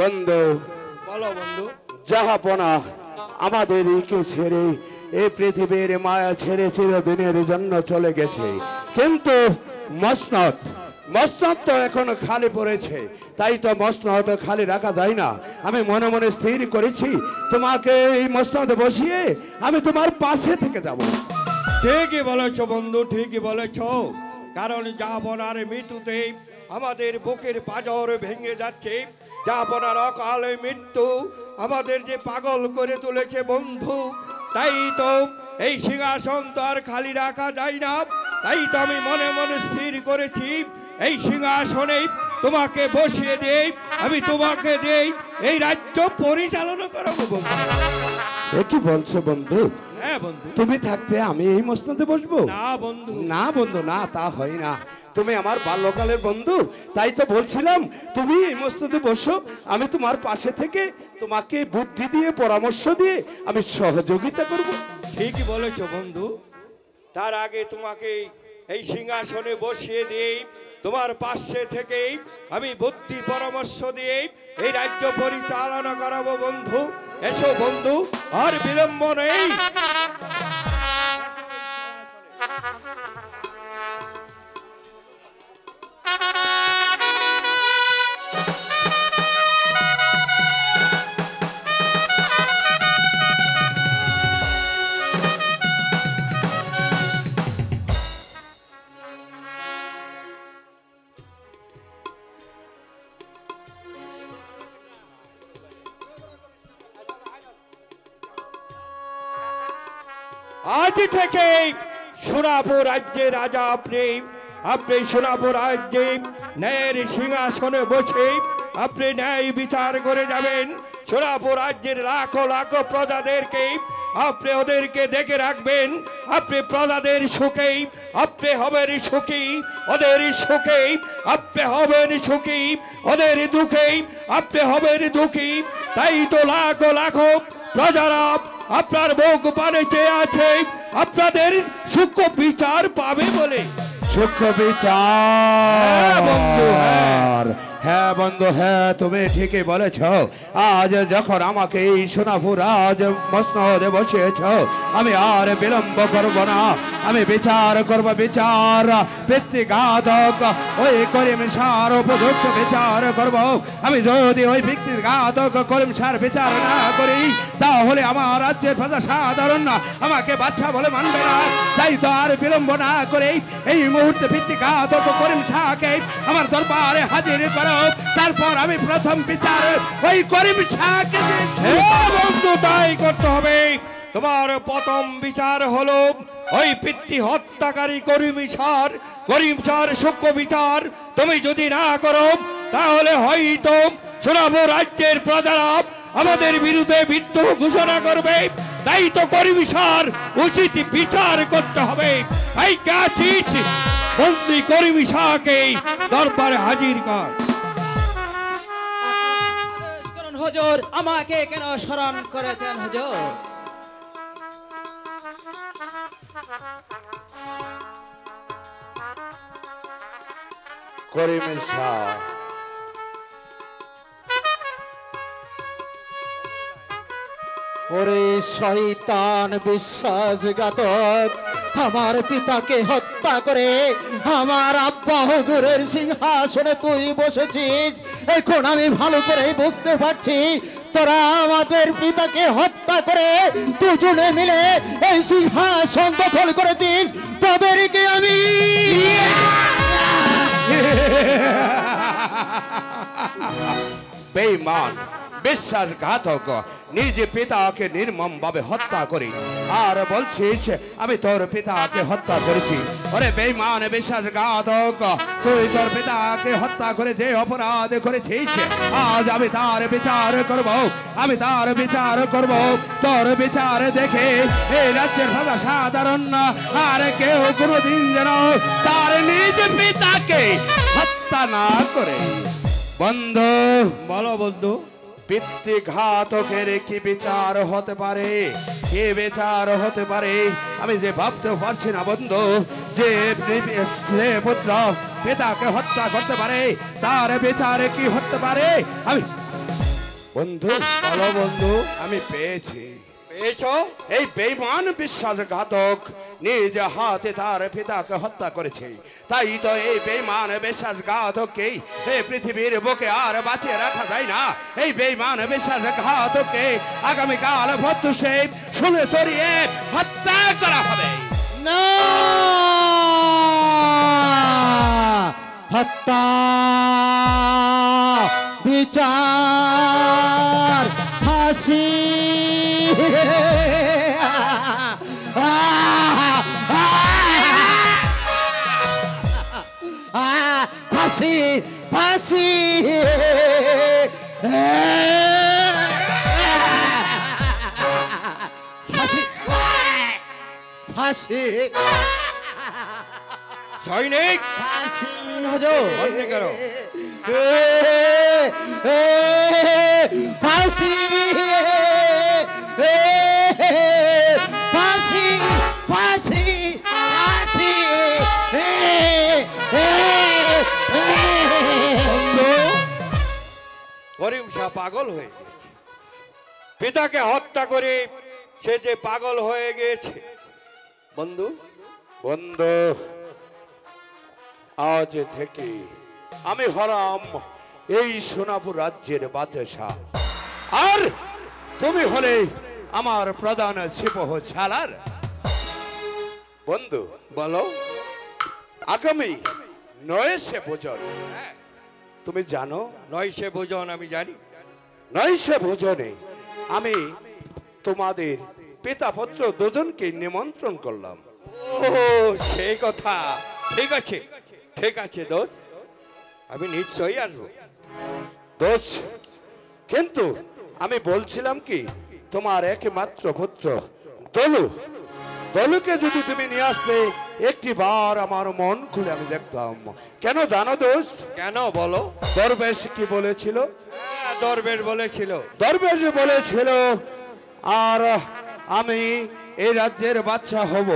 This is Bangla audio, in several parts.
বন্ধু, বলো বন্ধু। জাহাপনা আমাদেরকে ছেড়ে এই পৃথিবীর মায়া ছেড়ে চিরদিনের জন্য চলে গেছে, কিন্তু মসনদ মসনদ তো এখন খালি পড়েছে। তাই তো মসনদ খালি রাখা যায় না। আমি মনে মনে স্থির করেছি তোমাকে এই মসনদে বসিয়ে আমি তোমার পাশে থেকে যাব। ঠিকই বলেছ বন্ধু, ঠিকই বলেছ। কারণ জাহাপনার মৃত্যুতে আমাদের বুকের পাঁজর ভেঙে যাচ্ছে। জাহাপনার অকালে মৃত্যু আমাদের যে পাগল করে তুলেছে বন্ধু। তাই তো এই সিংহাসন তো আর খালি রাখা যায় না। তাই তো আমি মনে মনে স্থির করেছি এই সিংহাসনে তোমাকে বসিয়ে দেই, আমি তোমাকে দেই এই রাজ্য পরিচালনা করাবো বন্ধু। সে কি বলছো বন্ধু? হ্যাঁ বন্ধু। তুমি থাকতে আমি এই মসনদে বসবো? না বন্ধু, না বন্ধু, না, তা হয় না। তুমি আমার বাল্যকালের বন্ধু, তাই তো বলছিলাম তুমি এই মসনদে বসো, আমি তোমার পাশে থেকে তোমাকে বুদ্ধি দিয়ে পরামর্শ দিয়ে আমি সহযোগিতা করব। ঠিকই বলেছ বন্ধু। তার আগে তোমাকে এই সিংহাসনে বসিয়ে দিই, তোমার পাশে থেকে আমি বুদ্ধি পরামর্শ দিয়ে এই রাজ্য পরিচালনা করাবো বন্ধু। এসো বন্ধু, আর বিলম্ব নেই। আজ থেকে সোনাপুর রাজ্যের রাজা আপনি। আপনি সোনাপুর রাজ্যে ন্যায়ের সিংহাসনে বসে আপনি ন্যায় বিচার করে যাবেন। সোনাপুর রাজ্যের লাখো লাখো প্রজাদেরকে আপনি ওদেরকে দেখে রাখবেন। আপনি প্রজাদের সুখেই আপনি হবেন সুখী, ওদের সুখেই আপনি হবেন সুখী, ওদের দুঃখেই আপনি হবেন দুঃখী। তাই তো লাখো লাখো প্রজারা আপনার মুখ পানে চেয়ে আছে আপনাদের সূক্ষ্ম বিচার পাবে বলে। সূক্ষ্ম হ্যাঁ বিচার? বন্ধু, হ্যাঁ। হ্যাঁ বন্ধু, হ্যাঁ, তুমি ঠিকই বলেছ। আজ যখন আমাকে এই সোনাপুর রাজ মসনদে বসিয়েছ, আমি আর বিলম্ব করব না। আমি বিচার করব, বিচার পিতৃঘাতক ওই করিম সার উপযুক্ত বিচার করব। আমি যদি ওই পিতৃঘাতক করিম সার বিচার না করি, তাহলে আমার রাজ্যের প্রজা সাধারণ আমাকে বাচ্চা বলে মানবে না। তাই তো আর বিলম্ব না করে এই মুহূর্তে পিতৃঘাতক করিম শাহকে আমার দরবারে হাজির করো। তারপর আমি প্রথম বিচার ওই করিম শাহকে বন্ধু, তাই করতে হবে। তোমার প্রথম বিচার হলো ওই পিতৃ হত্যাকারী করিম সার সূক্ষ্ম বিচার তুমি যদি না করো, তাহলে হয়তো সোনাপুর রাজ্যের প্রজারা আমাদের বিরুদ্ধে বিদ্রোহ ঘোষণা করবে। তাই তো করিম সার উচিত বিচার করতে হবে। তাই কাছিস বন্দি করিম শাহকে দরবারে হাজির কর। হুজুর, আমাকে কেন স্মরণ করেছেন হুজুর? করিম শাহ, ওরে শয়তান বিশ্বাসঘাতক, আমার পিতাকে হত্যা করে আমার আব্বা হুজুরের সিংহাসনে তুই বসেছিস। এখন আমি ভালো করে বুঝতে পারছি তোরা আমাদের পিতাকে হত্যা করে দুজনে মিলে এই সিংহাসন দখল করেছিস। তোদেরকে আমি বেঈমান বিশ্বাসঘাতক, নিজ পিতাকে নির্মম ভাবে হত্যা করি আর বলছিস আমি তোর পিতাকে হত্যা করেছি। ওরে বেঈমান বিশ্বাসঘাতক, তুই তোর পিতাকে হত্যা করে যে অপরাধ করেছিস, আজ আমি তার বিচার করব। আমি তার বিচার করব। তোর বিচার দেখে এই রাজ্যের প্রজা সাধারণ আর কেউ কোনোদিন যেন তার নিজ পিতাকে হত্যা না করে। বন্ধু, বলো বন্ধু। পিতৃঘাতকের কি বিচার হতে পারে? কি বিচার হতে পারে আমি যে ভাবতেও পারছি না বন্ধু। যে পুত্র পিতাকে হত্যা করতে পারে, তার বিচারে কি হতে পারে আমি বন্ধু বলো বন্ধু, আমি পেয়েছি। পেয়েছো? এই বেঈমান বিশ্বাসঘাতক নিজ হাতে তার পিতাকে হত্যা করেছে। তাই তো এই বেঈমান বিশ্বাসঘাতককে এই পৃথিবীর বুকে আর বাঁচিয়ে রাখা যায় না। এই বেঈমান বিশ্বাসঘাতককে আগামীকাল প্রত্যুষে শুনে চড়িয়ে হত্যা করা হবে। না, হত্যা, বিচার, ফাঁসি। ফাঁসি, ফাঁসি। ফাঁসি, ফাঁসি, সৈনিক ফাঁসি। বন্ধ করো। ফাঁসি, ফাঁসি, ফাঁসি, ফাঁসি। করিম শাহ পাগল হয়ে গেছে। পিতাকে হত্যা করে সে যে পাগল হয়ে গেছে। বন্ধু, বন্ধু, আজ থেকে আমি হলাম এই সোনাপুর রাজ্যের বাদশাহ, আর তুমি হলে আমার প্রধান সিপাহ সালার। বন্ধু বলো। আগামী 9শে ভোজন, তুমি জানো? 9শে ভোজন আমি জানি। 9শে ভোজনে আমি তোমাদের পিতা পুত্র দুজনকে নিমন্ত্রণ করলাম। ও সেই কথা। ঠিক আছে, ঠিক আছে দোস্ত, আমি নিশ্চয়ই আসবো। দোষ, কিন্তু আমি বলছিলাম কি, তোমার একমাত্র পুত্র দলু, দলুকে যদি তুমি নিয়ে আসলে একটি বার আমার মন খুলে আমি দেখতাম। কেন জানো দোস্ত? কেন বলো? দরবেশ কি বলেছিল? দরবেশ বলেছিল। দরবেশ বলেছিল আর আমি এই রাজ্যের বাচ্চা হব।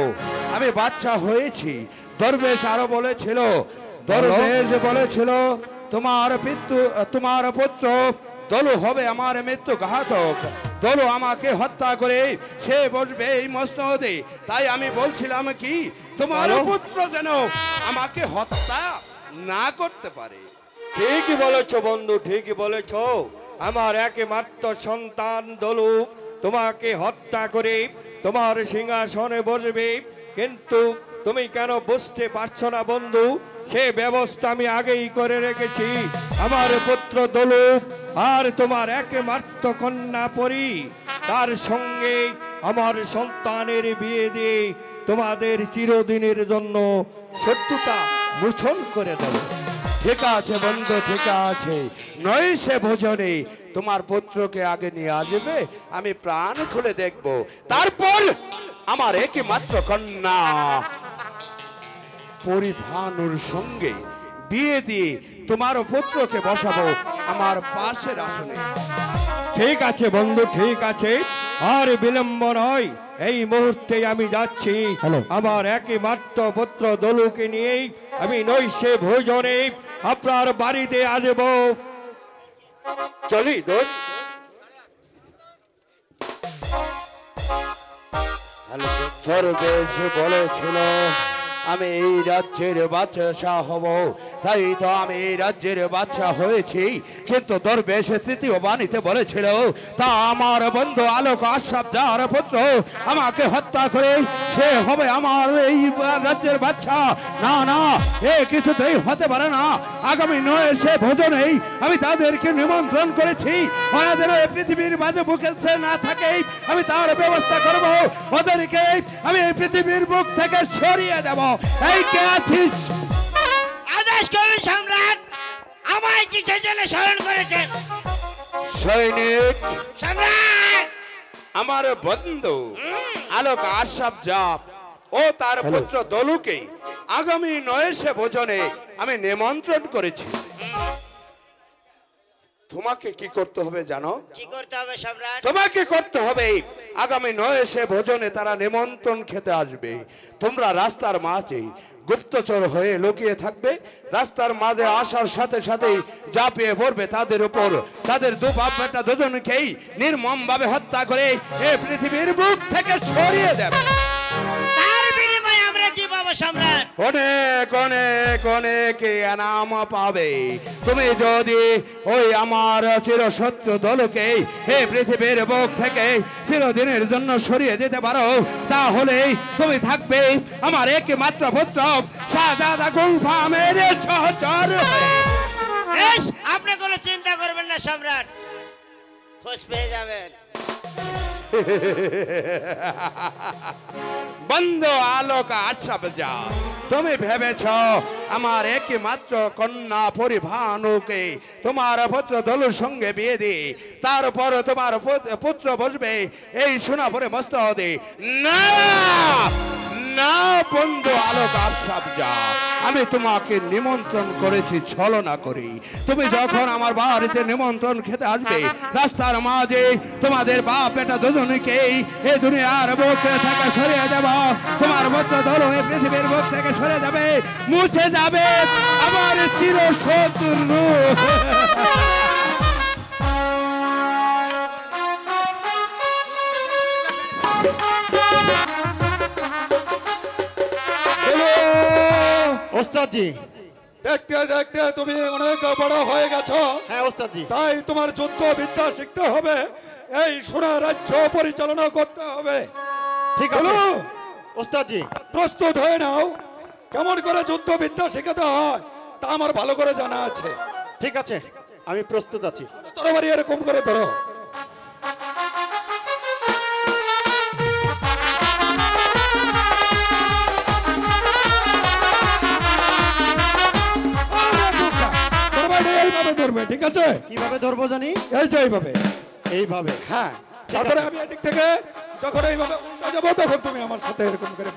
আমি বাচ্চা হয়েছি। দরবেশ আরো বলেছিল, দরবেশ বলেছিল তোমার পুত্র দলু হবে আমার মৃত্যু ঘাতক। দলু আমাকে হত্যা করে সে বসবে এই মসনদে। তাই আমি বলছিলাম কি, তোমার পুত্র যেন আমাকে হত্যা না করতে পারে। ঠিকই বলেছো বন্ধু, ঠিকই বলেছো। আমার একমাত্র সন্তান দলু তোমাকে হত্যা করে তোমার সিংহাসনে বসবে। কিন্তু তুমি কেন বুঝতে পারছো না বন্ধু? সে ব্যবস্থা আমি আগেই করে রেখেছি। আমার পুত্র দলু আর তোমার একমাত্র কন্যা পরি, তার সঙ্গে আমার সন্তানের বিয়ে দিয়ে তোমাদের চিরদিনের জন্য শত্রুতা মোচন করে দেব। ঠিক আছে বন্ধু, ঠিক আছে। 9শে ভোজনে তোমার পুত্রকে আগে নিয়ে আসবে, আমি প্রাণ খুলে দেখব। তারপর আমার একমাত্র কন্যা পরিভানুর সঙ্গে বিয়ে দিয়ে তোমার পুত্রকে বসাবো আমার পাশের আসনে। ঠিক আছে বন্ধু, ঠিক আছে। আর বিলম্ব নয়, এই মুহূর্তে আমি যাচ্ছি। আমার একমাত্র পুত্র দলুকে নিয়েই আমি 9শে ভোজনে আপনার বাড়িতে আসব। চলি দোস্ত। দরবেশ বলেছিল আমি এই রাজ্যের বাদশা হব, তাই তো আমি এই রাজ্যের বাদশা হয়েছি। কিন্তু দরবেশ তৃতীয় বাণীতে বলেছিল তা আমার বন্ধু আলোক আশরাফ যার পুত্র আমাকে হত্যা করে সে হবে আমার এই রাজ্যের বাদশা। না না, এ কিছুতেই হতে পারে না। আগামী 9শে ভোজনেই আমি তাদেরকে নিমন্ত্রণ করেছি। ওরা যেন এই পৃথিবীর মাঝে বুকে না থাকে আমি তার ব্যবস্থা করব। ওদেরকে আমি এই পৃথিবীর বুক থেকে সরিয়ে দেব। এই কে আছিস? আদেশ করুন সম্রাট, আমায় কিসের জন্য স্মরণ করেছেন? সৈনিক, সম্রাট, আমার বন্ধু আলোক আশরাফ জাপ ও তার পুত্র দলুকে আগামী 9শে ভোজনে আমি নিমন্ত্রণ করেছি। তোমাকে কি করতে হবে জানো? কি করতে হবে সম্রাট? তোমাকে করতে হবে আগামী 9শে ভোজনে তারা নিমন্ত্রণ খেতে আসবে। তোমরা রাস্তার মাঝে গুপ্তচর হয়ে লুকিয়ে থাকবে, রাস্তার মাঝে আসার সাথে সাথেই ঝাঁপিয়ে পড়বে তাদের উপর, তাদের দু বাপ বেটা দুজনকেই নির্মম ভাবে হত্যা করে এই পৃথিবীর বুক থেকে সরিয়ে দেবে। তার বিনিময়ে আমরা কি পাবো সম্রাট? অনেক অনেক অনেক এনাম পাবে তুমি যদি ওই আমার চিরশত্রু দলকে এই পৃথিবীর বুক থেকে চিরদিনের জন্য সরিয়ে দিতে পারো, তাহলেই তুমি থাকবে আমার একমাত্র পুত্র শাহজাদা গুলফামের সহচর। বেশ, আপনি কোনো চিন্তা করবেন না সম্রাট, খোঁজ পেয়ে যাবেন। বন্ধ আলোক আচ্ছা যা তুমি ভেবেছ আমার একমাত্র কন্যা পরিভানুকে তোমার পুত্র দলুর সঙ্গে বিয়ে দি, তারপর তোমার পুত্র বসবে এই সোনাপুরে মস্তদে। না না বন্ধু আলোক আচ্ছা যা, আমি তোমাকে নিমন্ত্রণ করেছি ছলনা করি। তুমি যখন আমার বাড়িতে নিমন্ত্রণ খেতে আসবে, রাস্তার মাঝে তোমাদের বাপ বেটা দুজনকেই এই দুনিয়ার বুক থেকে সরিয়ে দেব, তোমার পুত্র দল এই পৃথিবীর বুক থেকে সরে যাবে, মুছে যাবে আমার চিরশত্রু। ওস্তাদজি, দেখতে দেখতে তুমি অনেক বড় হয়ে গেছো। হ্যাঁ ওস্তাদজি, তাই তোমার যুদ্ধ বিদ্যা শিখতে হবে, এই সোনা রাজ্য পরিচালনা করতে হবে। ঠিক আছে বলো, ওস্তাদজি। প্রস্তুত হয়ে নাও। কেমন করে যুদ্ধ বিদ্যা শেখাতে হয় তা আমার ভালো করে জানা আছে। ঠিক আছে, আমি প্রস্তুত আছি। তরবারি এরকম করে ধরো। তরবারি এইভাবে ধরবে, ঠিক আছে? কিভাবে ধরবো জানি? এই যে এইভাবে। এইভাবে। হ্যাঁ, তারপরে আমি এদিক থেকে যখন এইভাবে উল্টা যাবো তখন তুমি আমার সাথে এরকম করে,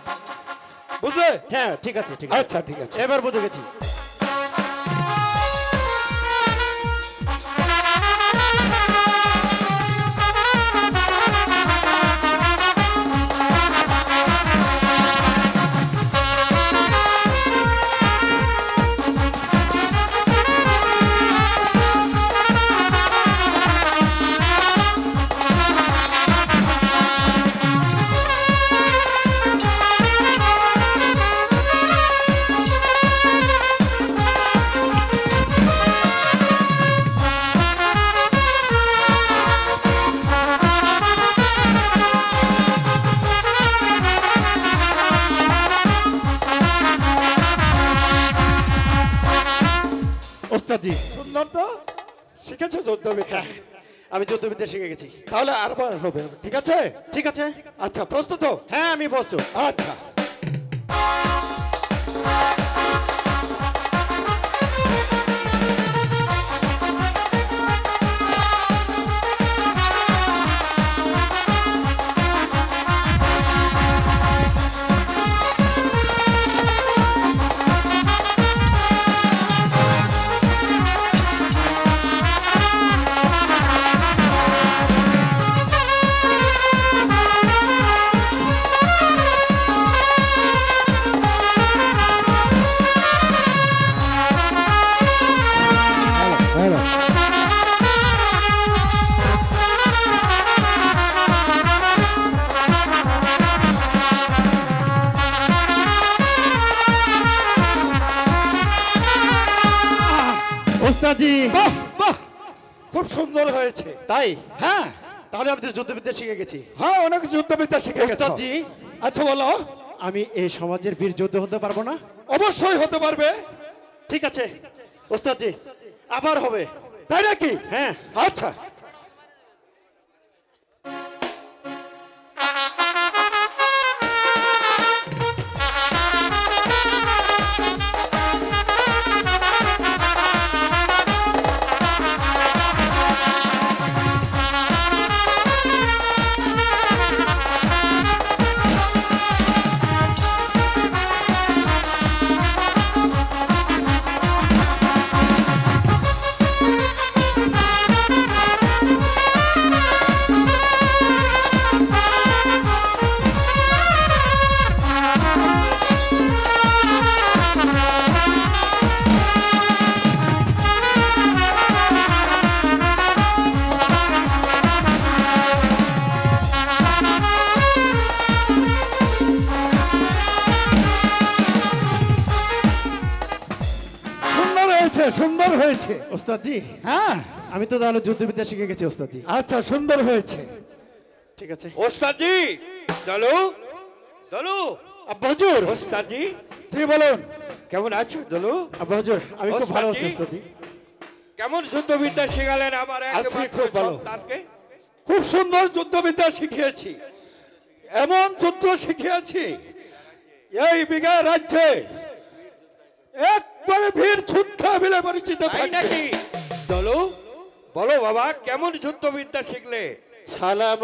বুঝলে? হ্যাঁ ঠিক আছে, ঠিক আছে। আচ্ছা, ঠিক আছে। এবার বুঝে গেছি। ওস্তাদজি, সুন্দর তো শিখেছো যুদ্ধবিদ্যা? আমি যুদ্ধবিদ্যা শিখে গেছি। তাহলে আরবার হবে, ঠিক আছে? ঠিক আছে। আচ্ছা, প্রস্তুত তো? হ্যাঁ আমি প্রস্তুত। আচ্ছা। ওস্তাদজি, বাহ বাহ, খুব সুন্দর হয়েছে। তাই? হ্যাঁ তাহলে আমি তো যুদ্ধবিদ্যা শিখে গেছি। হ্যাঁ, অনেক যুদ্ধবিদ্যা শিখে গেছো। ওস্তাদজি, আচ্ছা বলো। আমি এই সমাজের বীর যোদ্ধা হতে পারবো না? অবশ্যই হতে পারবে। ঠিক আছে ওস্তাদজি, আবার হবে। তাই নাকি? হ্যাঁ। আচ্ছা। সুন্দর হয়েছে। ওস্তাদজি হ্যাঁ, আমি তো তাহলে যুদ্ধবিদ্যা শিখে গেছি ওস্তাদজি। আচ্ছা, সুন্দর হয়েছে। ঠিক আছে ওস্তাদজি দলু দলু আব্বা হুজুর। ওস্তাদজি জি বলুন। কেমন আছো দলু? আব্বা হুজুর আমি খুব ভালো আছি ওস্তাদজি। ওস্তাদজি। কেমন যুদ্ধবিদ্যা শিখালেন আমার আছি, একমাত্র খুব ভালো। সন্তানকে? খুব সুন্দর যুদ্ধবিদ্যা শিখিয়েছি, এমন যুদ্ধ শিখিয়েছি এই বিঘা রাজ্যে একবারে বীর যোদ্ধা বলে পরিচিত তাই থাকবে। নাকি? দলু বলো বাবা, কেমন যুদ্ধবিদ্যা শিখলে? সালাম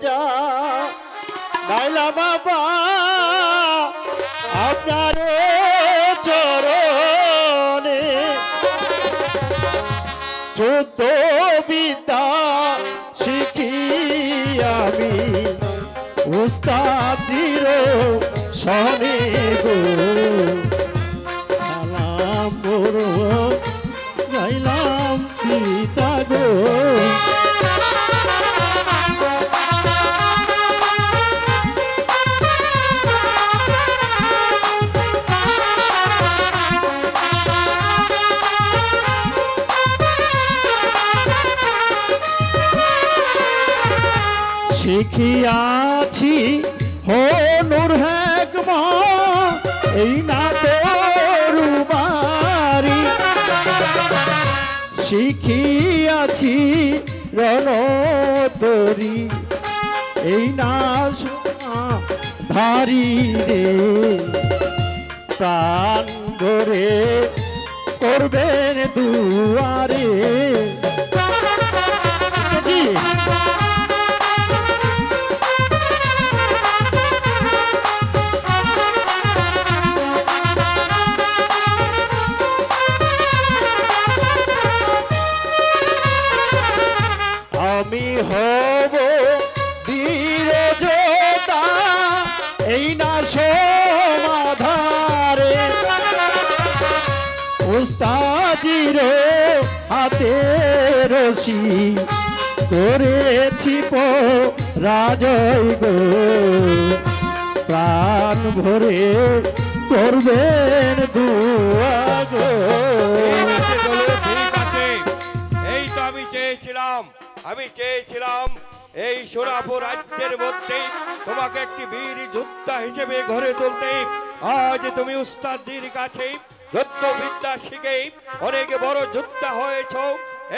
যা নাইলা বাবা আপনার চরণে, যুদ্ধ বিদ্যা শিখি আমি উস্তাদির সনে গো, সালাম বড় গাইলাম পিতা গো। শিখিয়াছি হনুর হেকমা এই না তরুবারি, শিখিয়াছি রণতরি এই না ধারি রে, প্রাণ ভরে করবেন দুয়ারে। জি আমি হব বীর যোদ্ধা এই না সমাধারে, উস্তাদির হাতে রশি করেছি রাজয় গো, প্রাণ ভরে করবেন দুয়া গো। ঠিক আছে দলু, ঠিক আছে। এই তো আমি চেয়েছিলাম এই সোনাপুর রাজ্যের মধ্যে তোমাকে একটি বীর যোদ্ধা হিসেবে গড়ে তুলতে। আজ তুমি উস্তাদির কাছে যুদ্ধবিদ্যা শিখে অনেক বড় যোদ্ধা হয়েছ,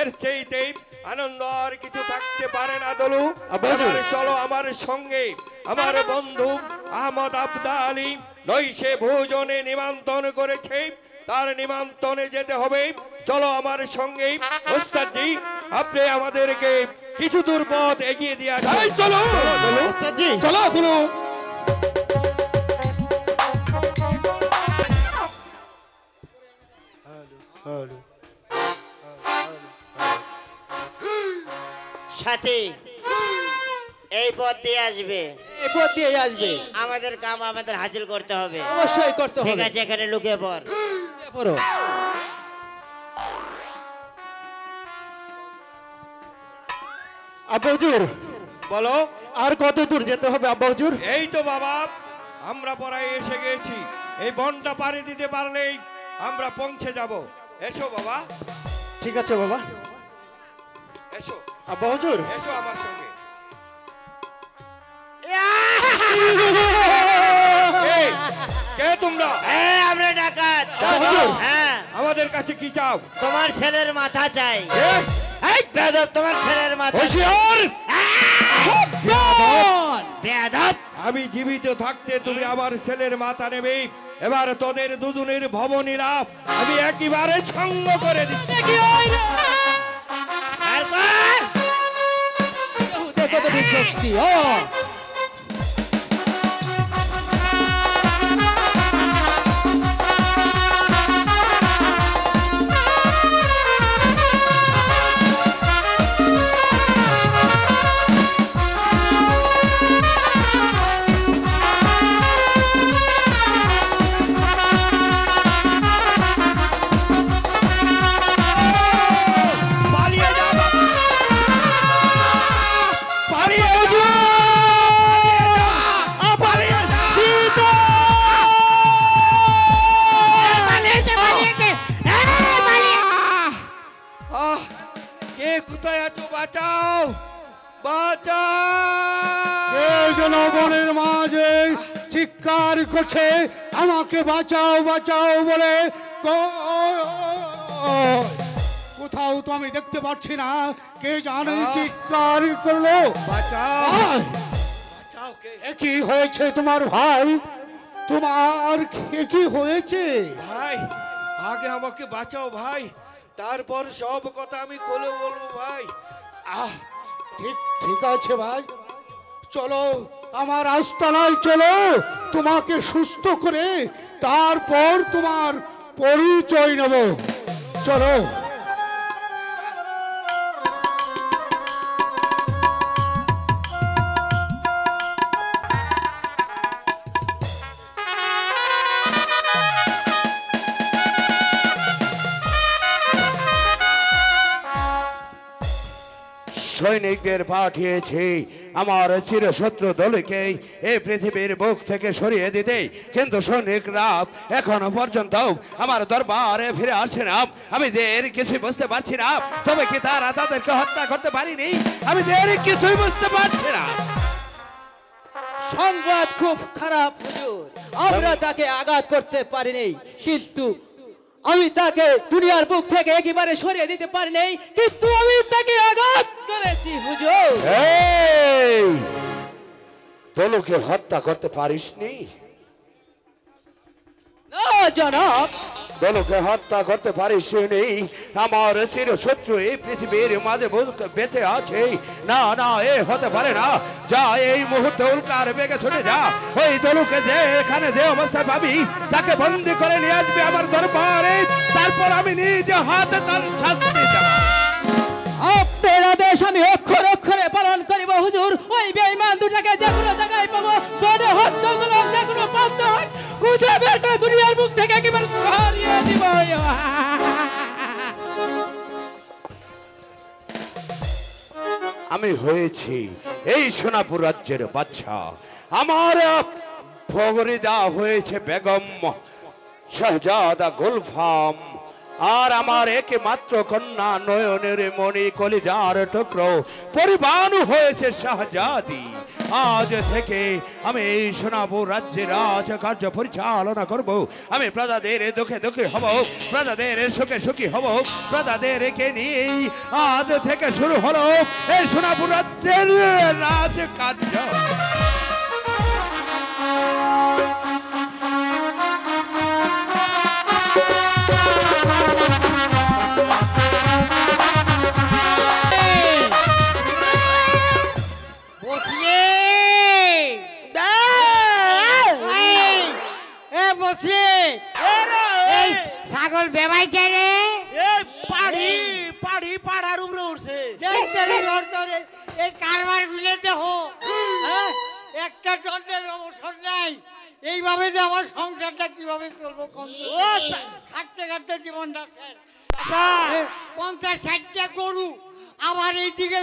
এর চাইতে আনন্দ আর কিছু থাকতে পারে না দলু। এবার চলো আমার সঙ্গে, আমার বন্ধু আহমদ আবদালি নৈশে ভোজনে নিমন্ত্রণ করেছে, তার নিমন্ত্রণে যেতে হবে। চলো আমার সঙ্গে। ওস্তাদজি আপনি আমাদেরকে কিছু দূর পথ এগিয়ে দিয়ে আসুন। চলো ওস্তাদজি চলো গুরু। সাথী এই পথ দিয়ে আসবে, এই পথ দিয়ে আসবে, আমাদের কাম আমাদের হাসিল করতে হবে। অবশ্যই করতে ঠিক হবে। আছে, এখানে লুকিয়ে পড়। লুকিয়ে পড়ো। আব্বা হুজুর বলো আর কত দূর যেতে হবে আব্বা হুজুর? এই তো বাবা আমরা পড়ায় এসে গেছি, এই বনটা পাড়ি দিতে পারলেই আমরা পৌঁছে যাব। এসো বাবা, ঠিক আছে বাবা। এসো আব্বা হুজুর এসো আমার সঙ্গে। এই, কে তোমরা? আমরা ডাকাত। হুজুর। হ্যাঁ, আমাদের কাছে কি চাও? তোমার ছেলের মাথা চাই। এ, এই বেয়াদব, তোমার ছেলের মাথা। হুঁশিয়ার! বেয়াদব। আমি জীবিত থাকতে তুমি আমার ছেলের মাথা নেবে। এবার তোদের দুজনের ভবনীরা আমি একেবারে ছঙ্গ করে দিচ্ছি। আর কর। দেখো তো বিজ্ঞপ্তি। ও পালিয়ে যাও বাবা! পালিয়ে যাও! বাঁচাও বাঁচাও। এই জনগণের মাঝে চিৎকার করছে আমাকে বাঁচাও বাঁচাও বলে, কোথাও তো আমি দেখতে পাচ্ছি না, কে জানে চিৎকার করলো। বাঁচাও কি হয়েছে তোমার ভাই? তোমার কি হয়েছে? ভাই, আগে আমাকে বাঁচাও ভাই, তারপর সব কথা আমি খুলে বলবো ভাই। ঠিক ঠিক আছে ভাই, চলো আমার আস্তানায় চলো, তোমাকে সুস্থ করে তারপর তোমার পরিচয় নেব, চলো। সৈনিকদের পাঠিয়েছি আমার চিরশত্রু দলকে এই পৃথিবীর বুক থেকে সরিয়ে দিতে, কিন্তু সৈনিকরা এখনো পর্যন্ত আমার দরবারে ফিরে আসছে না। আমি যে এর কিছুই বুঝতে পারছি না, তবে কি তারা তাদেরকে হত্যা করতে পারিনি? আমি যে এর কিছুই বুঝতে পারছি না। সংবাদ খুব খারাপ হুজুর, আমরা তাকে আঘাত করতে পারিনি, কিন্তু আমি তাকে দুনিয়ার বুক থেকে একেবারে সরিয়ে দিতে পারিনি, কিন্তু আমি তাকে আঘাত করেছি হুজুর। এই দলকে হত্যা করতে পারিসনি? না জনাব, দলকে হত্যা করতে পারিসনি। আমার চিরশত্রু এই পৃথিবীর মাঝে বেঁচে আছে। না না, এ হতে পারে না। যা এই মুহূর্তে উল্কার বেগে ছুটে যা, ওই দলকে যে এখানে যে অবস্থায় পাবি তাকে বন্দি করে নিয়ে আসবি আমার দরবারে, তারপর আমি নিজে হাতে তার শাস্তি দেব। আপনার আদেশ আমি অক্ষরে অক্ষরে পালন করিব হুজুর। ওই বেঈমান দুটাকে যে কোনো জায়গায় পাবো, বনে হত্যা করে যে কোনো পাত্র হয় খুঁজে বের করে দুনিয়ার মুখ থেকে একেবারে সরিয়ে দিব। আমি হয়েছি এই সোনাপুর রাজ্যের বাদশা। আমার ফগরিদা হয়েছে বেগম শাহজাদা গুলফাম, আর আমার একমাত্র কন্যা নয়নের মণি কলিজার টুকরো পরিবানু হয়েছে শাহজাদি। আজ থেকে আমি এই সোনাপুর রাজ্যের রাজ কার্য পরিচালনা করব। আমি প্রজাদের দুঃখে দুঃখী হব, প্রজাদের সুখে সুখী হব। প্রজাদেরকে নিয়েই আজ থেকে শুরু হলো এই সোনাপুর রাজ্যের রাজ কার্য। ছাগল বেবাই কে রে? পাড়ি পাড়ি পাড়ার উপরে উঠছে। এই কারবার গুলে দেখো, একটা দণ্ডের অবসর নাই। এইভাবে যে আমার সংসারটা কিভাবে চলবো কম, খাটতে খাটতে জীবনটা শেষ। 50-60টা গরু, আবার এইদিকে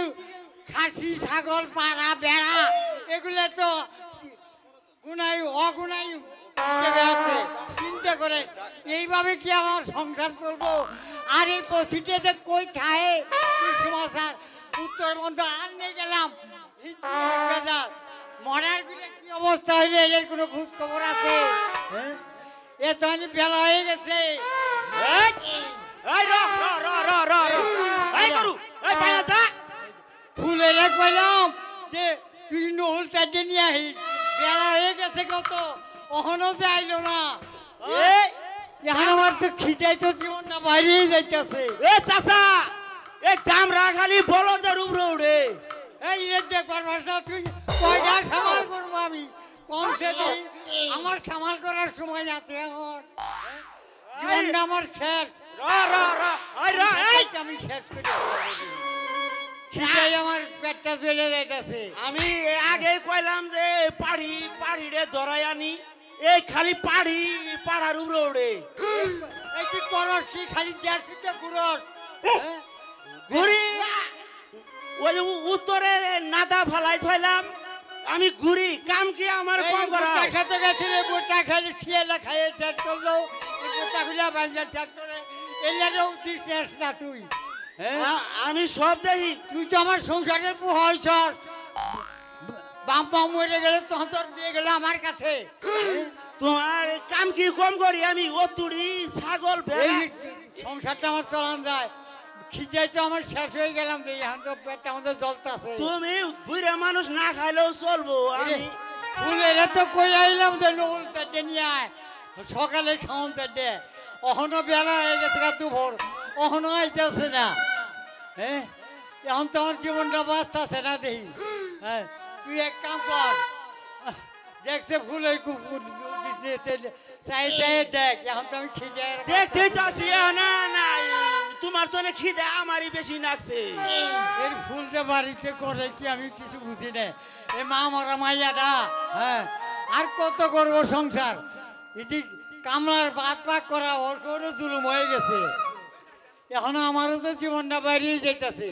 খাসি ছাগল পাড়া বেড়া, এগুলো তো গুনাই অগুনাই আছে। চিন্তা করে এইভাবে কি আমার সংসার চলবো? আর এই পশিতে যে কই খায় সমাচার উত্তরবঙ্গ আর নিয়ে গেলাম মরার গুলো কি অবস্থা হইলে এর কোনো খোঁজ খবর আছে? এ তো আমি বেলা হয়ে গেছে। ফুলের কইলাম যে তুই নহল চাইতে নিয়ে আহিস, বেলা হয়ে গেছে কত, অহনো যে আইলো না। এখন আমার তো খিদাই তো জীবনটা বাইরেই যাইতেছে। এ চাচা, এই দামরা খালি বলদের উপরে উঠে। এই রে দেখবার ভাষা, তুই কয়টা সামাল করবো? আমি কমছে দিই, আমার সামাল করার সময় আছে এখন। জীবনটা আমার শেষ, আমি শেষ করে খিদাই আমার পেটটা চলে যাইতেছে। আমি আগে কইলাম যে পাড়ি পাড়িরে ধরাই আনি, এই খালি পাড়ি পাড়ার উপরে উঠে। এই তুই করস কি? খালি দেড়শিতে ঘুরস, ঘুরি ওই যে উত্তরে নাদা ফালাই থইলাম, আমি ঘুরি। কাম কি আমার কম করা? খেতে গেছিলে বোটা খালি শিয়ালে খাইয়ে শেষ করলো, বোটা খুলে বাঞ্জা শেষ করে এলারেও তুই শেষ না। তুই হ্যাঁ? আমি সব দেখি। তুই তো আমার সংসারের পোহাই ছর বাপ মা মরে গেলে তখন তোর দিয়ে গেলে আমার কাছে তোমার কাম কি কম করি আমি? ও তুড়ি ছাগল এই ভেড়া। সংসারটা আমার চলান যায় খিদাই তো আমার শেষ হয়ে গেলাম যে এখন তো পেটটা আমাদের জ্বলতাছে তুমি বুড়া মানুষ না খাইলেও চলবো। আমি ফুলেরা তো কই আইলাম যে নোল পেটে নিয়ে আয় সকালে খাওয়ান পেটে অহনো বেলা হয়ে গেছে দুপুর অহনো আইতেছে না হ্যাঁ এখন তো আমার জীবনটা বাঁচতেছে না দেখি হ্যাঁ তুই এক কাম কর দেখছে ফুল ওই চাই চাই দেখ এখন তো আমি খিদে দেখতে চাচ্ছি না না তোমার তো অনেক খিদে আমারই বেশি লাগছে। এর ফুল যে বাড়িতে করেছি আমি কিছু বুঝি না এ মা মরা মাইয়াটা হ্যাঁ আর কত করবো সংসার এদিক কামলার ভাত পাক করা ওর করে জুলুম হয়ে গেছে এখনো আমারও তো জীবনটা বাড়িয়ে যেতেছে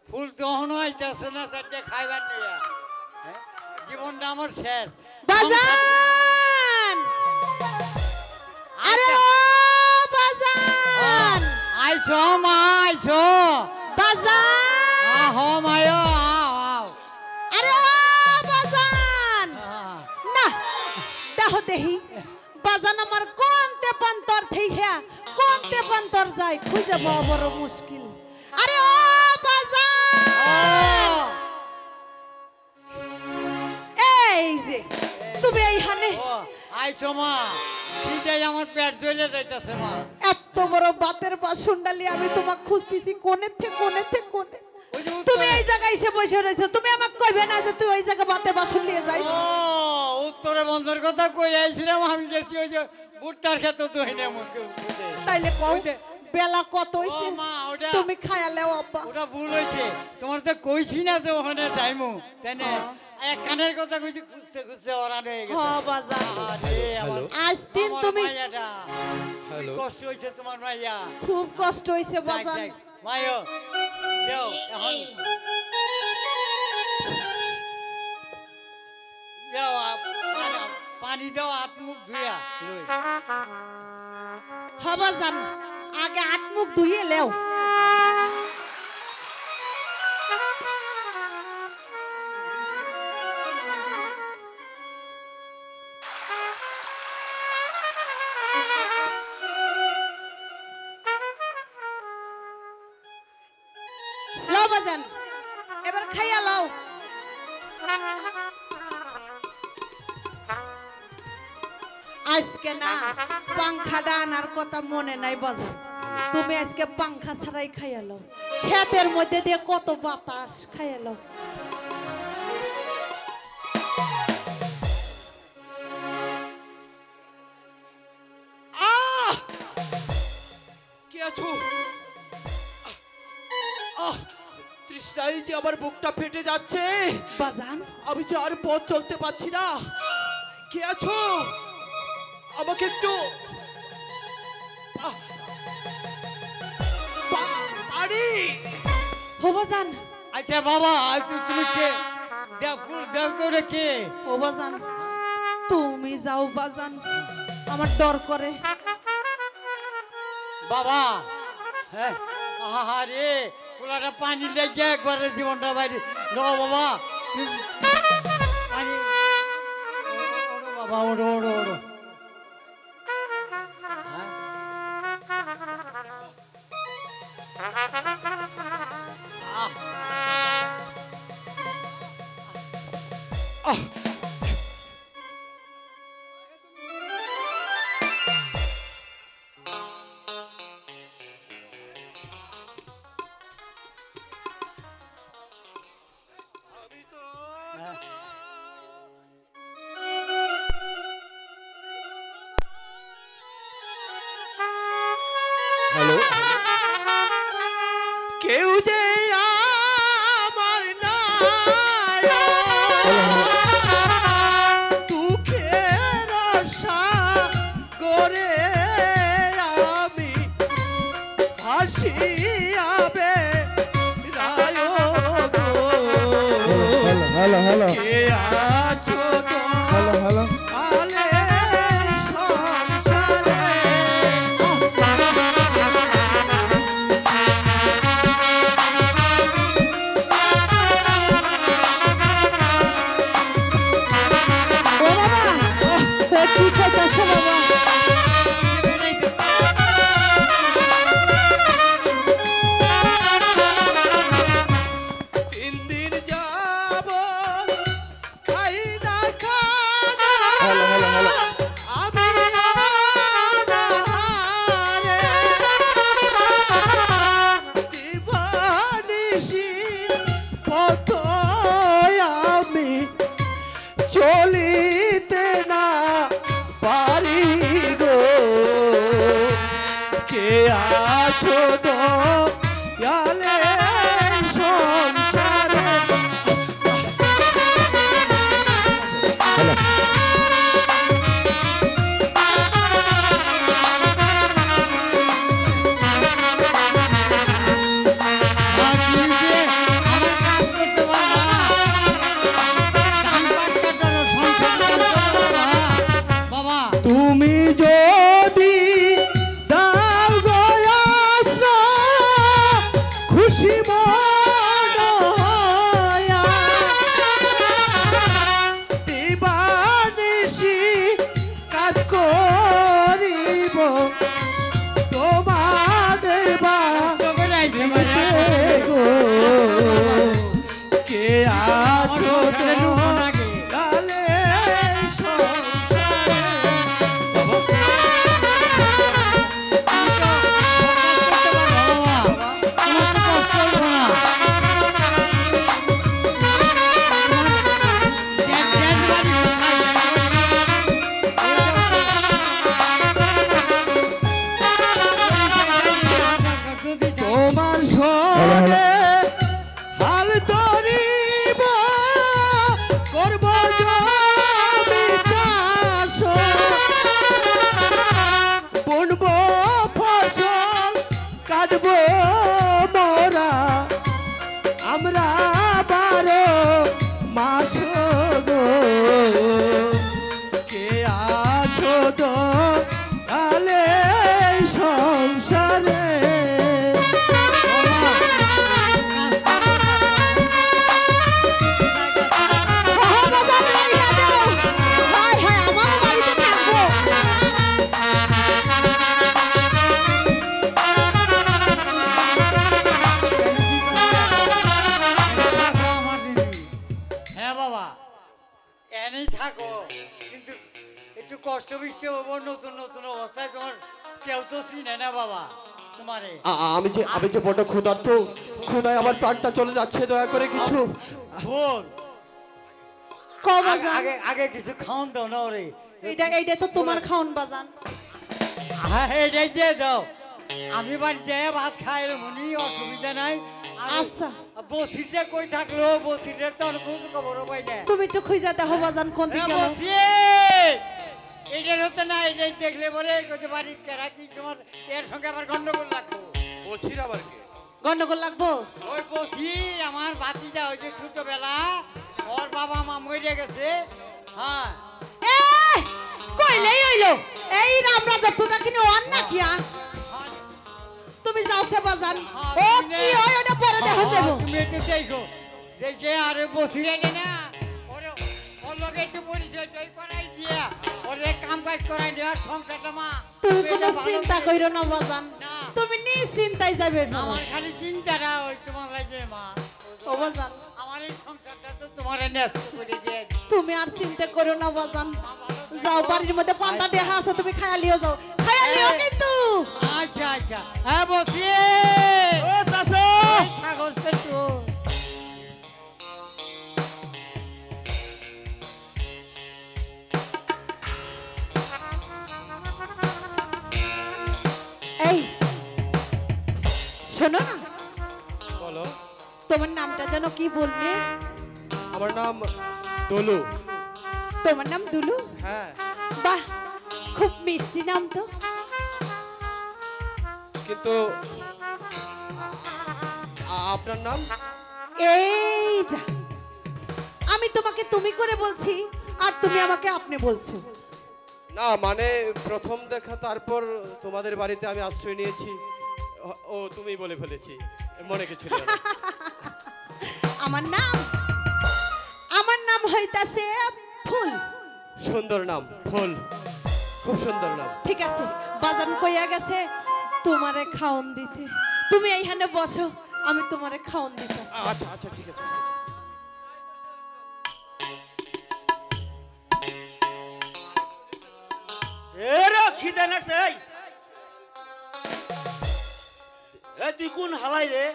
ফুল তো এখনো আইতেছে না চারটে খাইবার নেই জীবনটা আমার শেষ বাজান আরে ও বাজান আইছো মা আইছো বাজান আহ মায়া আও আরে ও বাজান না দেখো দেহি বাজান আমার কোনতে পান্তর থেইয়া কোনতে পান্তর যায় খুঁজে পাওয়া বড় মুশকিল আরে ও বাজান এই যে তুমি এইখানে আইছো মা খিদাই আমার পেট জ্বলে যাইতাছে মা এত বড় বাতের বাসন ডালি আমি তোমাকে খুঁজতেছি কোনে কোনে তুমি এই জায়গায় এসে বসে রয়েছো তুমি আমাকে কইবে না যে তুই ওই জায়গায় বাতের বাসন নিয়ে যাইস ও উত্তরে বন্ধের কথা কই আইছিলাম আমি গেছি ওই যে ভুট্টার খেতে তো হইনে মুখে তাইলে কও বেলা কত হইছে ও মা, ওটা- তুমি খায়া লেও আব্বা ওটা ভুল হয়েছে তোমার তো কইছি না যে ওখানে যাইমু তাই না এক কানের কথা কইছি খুঁজতে খুঁজতে ওরান হয়ে হ গেছে বাজার আরে আমার আজ দিন আমার তুমি মাইয়াটা কি কষ্ট হয়েছে তোমার মাইয়া খুব কষ্ট হইছে যাক, বাজার যাক। মাইও দেও এখন দেও পানি দাও হাত মুখ ধুইয়া লই। হ বাজার আগে হাত মুখ ধুইয়ে লেও লও বাজান এবার খাইয়া লও আজকে না পাংখাটা আনার কথা মনে নাই বাজার তুমি আজকে পাংখা ছাড়াই খাইয়া লও ক্ষেতের মধ্যে দিয়ে কত বাতাস খাইয়া লও কে আছো? তৃষ্ণায় যে আমার বুকটা ফেটে যাচ্ছে, বাজান আমি যে আর পথ চলতে পারছি না। কে আছো? আমাকে একটু পানি। ও বাজান আচ্ছা বাবা তুমি কে দেও ফুল দেও তো রে কে ও বাজান তুমি যাও বাজান আমার ডর করে বাবা হ্যাঁ আহারে পোলাটা পানি লেগে একবারে জীবনটা বাইরে নো বাবা পানি ওড়ো বাবা ওড়ো ওড়ো ওড়ো হ্যালো, কেউ যে আমার নাই দুঃখের আশা করে আমি হাসিয়াবে রায় গো। হ্যালো কে আছো গো? হ্যালো আলে সংসারে কে আছো তো ইয়ালে সংসারে তুমি যদি দাও গয়াস খুশি মনয়া দিবানিশি কাজ করিব তোমাদের গো কে আছো গালে তোমার সনে হাল ধরিব করব জমি চাষ বুনব ফসল কাটব মোরা আমরা 12 মাস গো কে আছো তো আলে সংসারে হ্যাঁ বাবা এনেই থাকো কিন্তু একটু কষ্ট বৃষ্টি হবো নতুন নতুন অবস্থায় তোমার কেউ তো চিনে না বাবা তোমারে আমি যে বড় ক্ষুধার্ত ক্ষুধায় আমার প্রাণটা চলে যাচ্ছে দয়া করে কিছু বোন কবাজান আগে আগে কিছু খাওন দাও না ওরে এইটা তো তোমার খাওন বাজান। হ্যাঁ এটাই দিয়ে দাও আমি বাড়িতে ভাত খাই মনি অসুবিধা নাই আচ্ছা বসিতে কই থাকলো বসিতে তো খোঁজ খবর পাই না তুমি একটু খুঁজে দেখো বাজান কোন দিকে গেল। এটার হতে না এটাই দেখলে বলে কইতে বাড়ি কেরা কি তোমার এর সঙ্গে আবার গন্ডগোল লাগবো বছির আবার কি গন্ডগোল লাগবো? ওই বসির আমার ভাতিজা ওই যে ছোটবেলা ওর বাবা মা মরে গেছে। হ্যাঁ কইলেই হইলো এই রামরা যতটা কিনে ওর না কি তুমি যাও সে বাজান ও কি হয় ওটা পরে দেখো দেবো। তুমি একটু দেখো দেখে আরে বসিরে না ওরে ওর লগে একটু পরিচয় টই করাই দিয়া ওরে কাম কাজ করাই দেওয়া সংসারটা মা তুমি কোনো চিন্তা কইরো না বাজান তুমি নিশ্চিন্তায় যাবে। আমার খালি চিন্তাটা ওই তোমার লাগে মা ও বাজান আমার এই সংসারটা তো তোমার ন্যস্ত করে দিয়ে তুমি আর চিন্তা করো না বাজান যাও বাড়ির মধ্যে পান্তা দেহা আছে তুমি খায়া লিও যাও খায়া লিও কিন্তু। আচ্ছা আচ্ছা হ্যাঁ বসি ও শাশু কাগজ তো এই শোনো না বলো তোমার নামটা যেন কি বললে? আমার নাম দলু। তোমার নাম দুলু? হ্যাঁ বাহ খুব মিষ্টি নাম তো। কিন্তু আপনার নাম? এই যা আমি তোমাকে তুমি করে বলছি আর তুমি আমাকে আপনি বলছো। না মানে প্রথম দেখা তারপর তোমাদের বাড়িতে আমি আশ্রয় নিয়েছি ও তুমি বলে ফেলেছি মনে কিছু নেই। আমার নাম হইতাছে ফুল। সুন্দর নাম ফুল খুব সুন্দর নাম। ঠিক আছে বাজান কইয়া গেছে তোমারে খাওন দিতে তুমি এইখানে বসো আমি তোমারে খাওন দিতে। আচ্ছা আচ্ছা ঠিক আছে এরা খিদে নাকছে এই তুই কোন হালাই রে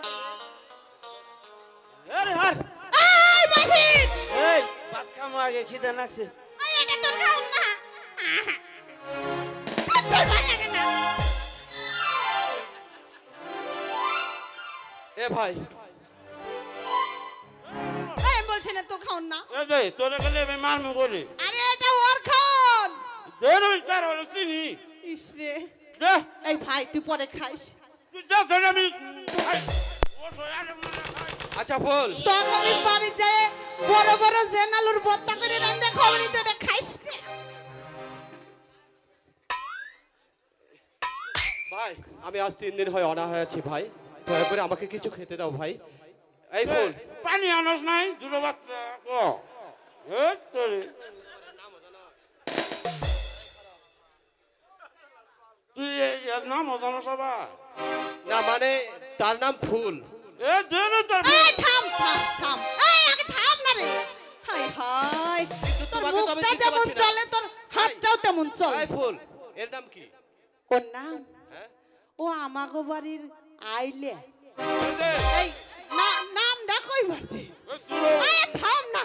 আরে হার এই মাসি এই ভাত খামো আগে খিদে নাকছে এই এটা তো খাওন না আচ্ছা ভালো লাগে না এ ভাই এই বলছি না তো খাওন না এ দে তোরে গেলে আমি মারমু করি আরে এটা ওর খান দে নই কার হলো চিনি ইস রে দে এই ভাই তুই পরে খাইস তুই যা ধরে আমি ও সোয়ালে মনে খাই আচ্ছা ফুল তখন আমি বাড়ি যায় বড় বড় জেনালুর বত্তা করে রান্দে খাবি তো এটা খাইস না ভাই আমি আজ 3 দিন হয় অনাহারে আছি ভাই দয়া করে আমাকে কিছু খেতে দাও ভাই এই ফুল পানি আনস নাই দুটো বাচ্চা কো এ তোরে তুই এর নাম জানো সবাই না মানে তার নাম ফুল এ দে না তোর এই থাম থাম থাম এই আগে থাম না রে হাই হাই তোর তোমাকে তো আমি মুখটা চিনতে যেমন পারছি না। চলে তোর হাতটাও তেমন চলে এই ফুল এর নাম কি ওর নাম হ্যাঁ ও আমাগো বাড়ির আইলে দে এই নাম না কই বাড়তে দুটো আরে থাম না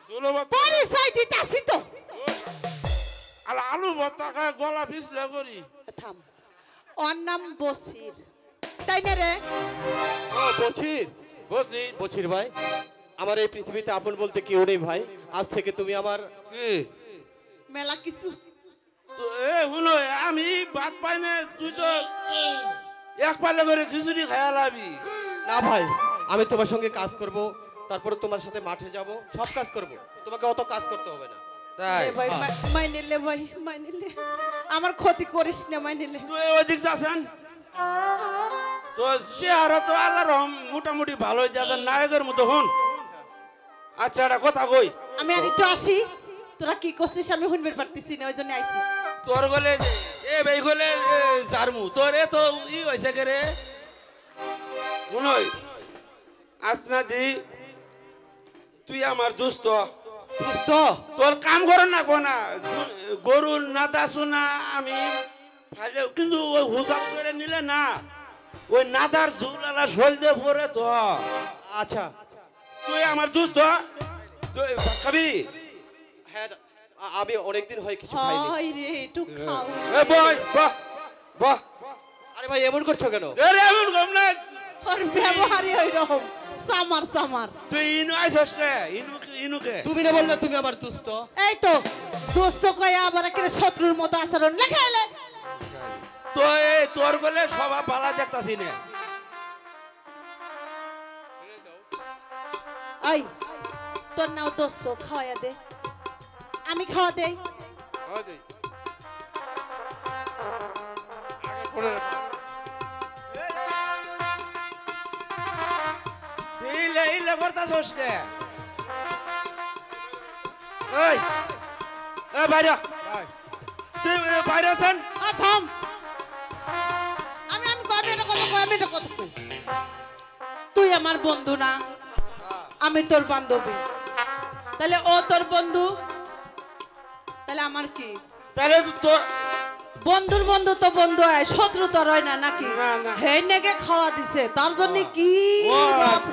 দুটো বাচ্চা পরিচয় দিতাছি তো আর আলু ভর্তা খায় গলা পিছলে করি থাম ওর নাম বসির তাই না রে ও বছির বুঝছি বছির ভাই আমার এই পৃথিবীতে আপন বলতে কেউ নেই ভাই আজ থেকে তুমি আমার কি মেলা কিছু তো এ শুনো আমি ভাত পাই না তুই তো এক পাল্লা করে খিচুড়ি খাইয়া লাবি না ভাই আমি তোমার সঙ্গে কাজ করব তারপরে তোমার সাথে মাঠে যাব সব কাজ করব তোমাকে অত কাজ করতে হবে না তাই লে ভাই মাইনে লে ভাই মাইনে লে আমার ক্ষতি করিস না মাইনে লে তুই ওদিক যাচ্ছেন তো চেহারা তো আল্লাহ রহম মোটামুটি ভালোই যাচ্ছেন নায়কের মতো হন আচ্ছা একটা কথা কই আমি আর একটু আসি তোরা কি করছিস আমি শুনবে পারতেছি না ওই জন্য আইছি তোর গলে এ ভাই গলে জারমু তোর এ তো ই হয়েছে কে রে শুনই আসনা দি তুই আমার দুস্থ দুস্থ তোর কাম করো না কোনা গরুর নাদা শোনা আমি ফাইলে কিন্তু ওই হুজাত করে নিলে না ওই নাদার ঝুলালা সলতে পরে তো আচ্ছা তুই আমার দুস্থ তুই খাবি হ্যাঁ আমি অনেকদিন হয় কিছু খাইনি হাই রে একটু খাও এ বই বাহ বাহ আরে ভাই এমন করছো কেন রে এমন কম না ওর ব্যবহারই ওই রকম সামার সামার তুই ইনু আইছস কে ইনুকে তুমি না বললে তুমি আমার দুস্থ এই তো দোস্ত কয় আবার একেবারে শত্রুর মতো আচরণ লেখাইলে তো এই তোর গলে সবা পালা দেখতাছি না এই তোর নাও দোস্ত খাওয়াইয়া দে আমি খাওয়া দেই ইলে ইলে করতাছস কে এই এ বাইরে তুই বাইরে আছেন থাম আমি কবে এটা কথা কই আমি এটা কথা কই তুই আমার বন্ধু না আমি তোর বান্ধবী তাহলে ও তোর বন্ধু তাহলে আমার কি তাহলে তোর বন্ধুর বন্ধু তো বন্ধু হয় শত্রু তো রয় না নাকি না, না। হে নেগে খাওয়া দিছে তার জন্য কি ও, বাপ